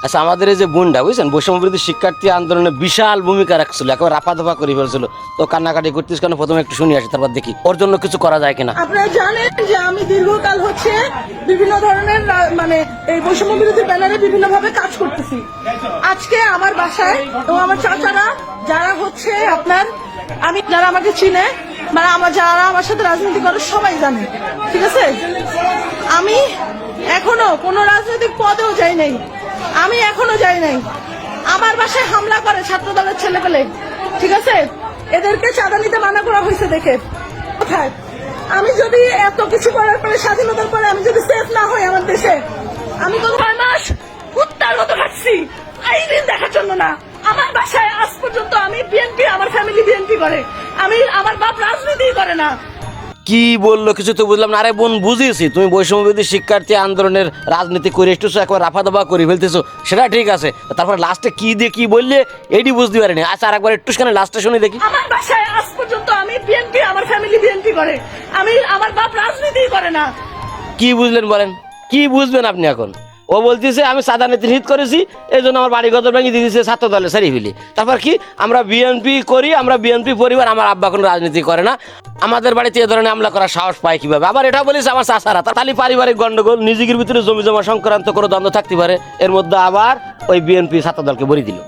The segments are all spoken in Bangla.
আচ্ছা, আমাদের এই যে বোনটা বুঝছেন, বৈষম্যবিরোধী শিক্ষার্থী আন্দোলনে বিশাল ভূমিকা রাখছিল, একেবারে রাফা দফা করে ফেলছিল। তো কান্নাকাটি করতিস কেন? প্রথমে একটু শুনি আসি, তারপর দেখি ওর জন্য কিছু করা যায় কিনা। আপনারা জানেন যে আমি দীর্ঘকাল হচ্ছে বিভিন্ন ধরনের মানে এই বৈষম্য বিরোধী ব্যানারে বিভিন্ন ভাবে কাজ করতেছি। আজকে আমার বাসায় এবং আমার চাচারা যারা হচ্ছে আপনার যারা আমাকে চিনে, মানে যারা আমার সাথে রাজনীতি করে সবাই জানে, ঠিক আছে? আমি এখনো কোনো রাজনৈতিক পদেও যাই নাই, আমি এখনো যাই নাই। আমার বাসায় হামলা করে ছাত্র দলের ছেলেপেলে, ঠিক আছে? এদেরকে চাঁদা নিতে মানা করা হয়েছে দেখে। কোথায় আমি যদি এত কিছু করার পরে, স্বাধীনতার পরে আমি যদি সেফ না হই আমার দেশে, আমি তো 6 মাস কুত্তার মতো খাচ্ছি আইন দেখার জন্য না। আমার বাসায় আজ পর্যন্ত আমি বিএনপি, আমার ফ্যামিলি বিএনপি করে, আমার বাপ রাজনীতি করে না। কি বললো কিছু তো বুঝলাম না। আরে বোন, বুঝিয়েছি তুমি বৈষম্যবিরোধী শিক্ষার্থী আন্দোলনের রাজনীতি করে এসতেছো, একবার রাফা দফা করে ফেলতেছো, সেটা ঠিক আছে। তারপর লাস্টে কি দিয়ে কি বললে এইটি বুঝতে পারিনি। আচ্ছা, আর একবার একটু লাস্টে শুনে দেখি। আমার বাসায় আজ পর্যন্ত আমি বিএনপি, আমার ফ্যামিলি বিএনপি করে, আমার বাপ রাজনীতি করে না। কি বুঝলেন বলেন? কি বুঝবেন আপনি এখন? ও বলতেছে আমি সাদা নীতির হিত করেছি, এই জন্য আমার বাড়ি গদর ভেঙে দিয়ে দিয়েছে ছাত্র দলে সারি ফেলি। তারপর কি আমরা বিএনপি করি, আমরা বিএনপি পরিবার, আমার আব্বা কোনো রাজনীতি করে না, আমাদের বাড়িতে এ ধরনের হামলা করার সাহস পায় কিভাবে? আবার এটা বলিস আমার চাচারা, তাহলে পারিবারিক গন্ডগোল, নিজেদের ভিতরে জমি জমা সংক্রান্ত কোনো দ্বন্দ্ব থাকতে পারে, এর মধ্যে আবার ওই বিএনপি ছাত্র দলকে বলি দিল।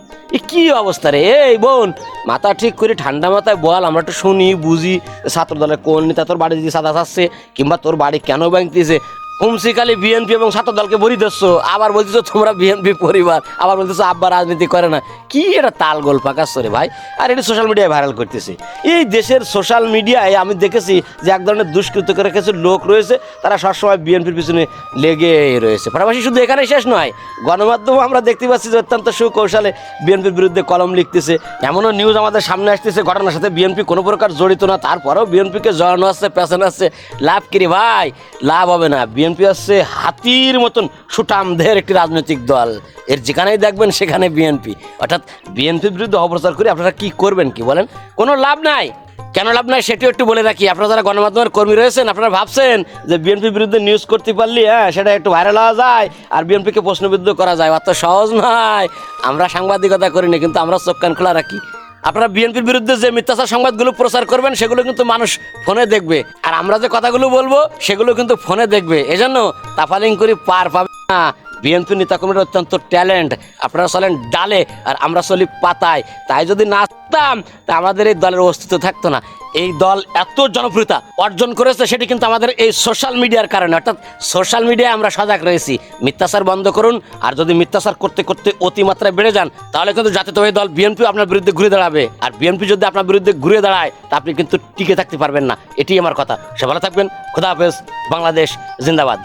কি অবস্থা রে? এই বোন, মাথা ঠিক করে ঠান্ডা মাথায় বল, আমরা একটু শুনি বুঝি। ছাত্র দলের কোন নেতা তোর বাড়ি দিয়ে সাদা চাচ্ছে, কিংবা তোর বাড়ি কেন ভাঙতেছে? হুমসিকালি বিএনপি এবং ছাত্র দলকে বলি দিচ্ছ, আবার বলতেছো তোমরা বিএনপি পরিবার, আবার বলতেছো আব্বা রাজনীতি করে না। কি এটা তাল গোল পাকাচ্ছ রে ভাই? আর এটা সোশ্যাল মিডিয়ায় ভাইরাল করতেছে। এই দেশের সোশ্যাল মিডিয়ায় আমি দেখেছি যে এক ধরনের দুষ্কৃতকারী কিছু লোক রয়েছে, তারা সবসময় বিএনপির পিছনে লেগে রয়েছে। পাশাপাশি শুধু এখানে শেষ নয়, গণমাধ্যমে আমরা দেখতে পাচ্ছি যে অত্যন্ত সুকৌশলে বিএনপির বিরুদ্ধে কলম লিখতেছে। এমনও নিউজ আমাদের সামনে আসতেছে ঘটনার সাথে বিএনপি কোনো প্রকার জড়িত না, তারপরেও বিএনপিকে জড়ানো আসছে, পেছানো আসছে। লাভ কি রে ভাই? লাভ হবে না। বিএনপি হচ্ছে হাতির মতন সুঠামদের একটি রাজনৈতিক দল, এর যেখানেই দেখবেন সেখানে বিএনপি। অর্থাৎ বিএনপির বিরুদ্ধে অপপ্রচার করে আপনারা কি করবেন কি বলেন? কোনো লাভ নাই। কেন লাভ নাই সেটিও একটু বলে রাখি। আপনারা যারা গণমাধ্যমের কর্মী রয়েছেন, আপনারা ভাবছেন যে বিএনপির বিরুদ্ধে নিউজ করতে পারলে সেটা একটু ভাইরাল হওয়া যায় আর বিএনপিকে প্রশ্নবিদ্ধ করা যায়, অত সহজ নয়। আমরা সাংবাদিকতা করিনি, কিন্তু আমরা চোখ কান খোলা রাখি। আপনারা বিএনপির বিরুদ্ধে যে মিথ্যাচার সংবাদগুলো প্রচার করবেন সেগুলো কিন্তু মানুষ ফোনে দেখবে, আর আমরা যে কথাগুলো বলবো সেগুলো কিন্তু ফোনে দেখবে। এজন্য তাফালিং করে পার পাবে না। বিএনপি নেতাকর্মীরা অত্যন্ত ট্যালেন্ট, আপনারা চলেন ডালে আর আমরা চলি পাতায়। তাই যদি না থাকতাম তা আমাদের এই দলের অস্তিত্ব থাকতো না। এই দল এত জনপ্রিয়তা অর্জন করেছে সেটি কিন্তু আমাদের এই সোশ্যাল মিডিয়ার কারণে। অর্থাৎ সোশ্যাল মিডিয়ায় আমরা সজাগ রয়েছি। মিথ্যাচার বন্ধ করুন, আর যদি মিথ্যাচার করতে করতে অতিমাত্রায় বেড়ে যান তাহলে কিন্তু জাতীয়তাবাদী দল বিএনপি আপনার বিরুদ্ধে ঘুরে দাঁড়াবে, আর বিএনপি যদি আপনার বিরুদ্ধে ঘুরে দাঁড়ায় তা আপনি কিন্তু টিকে থাকতে পারবেন না। এটি আমার কথা। সে ভালো থাকবেন। খোদা হাফেজ। বাংলাদেশ জিন্দাবাদ।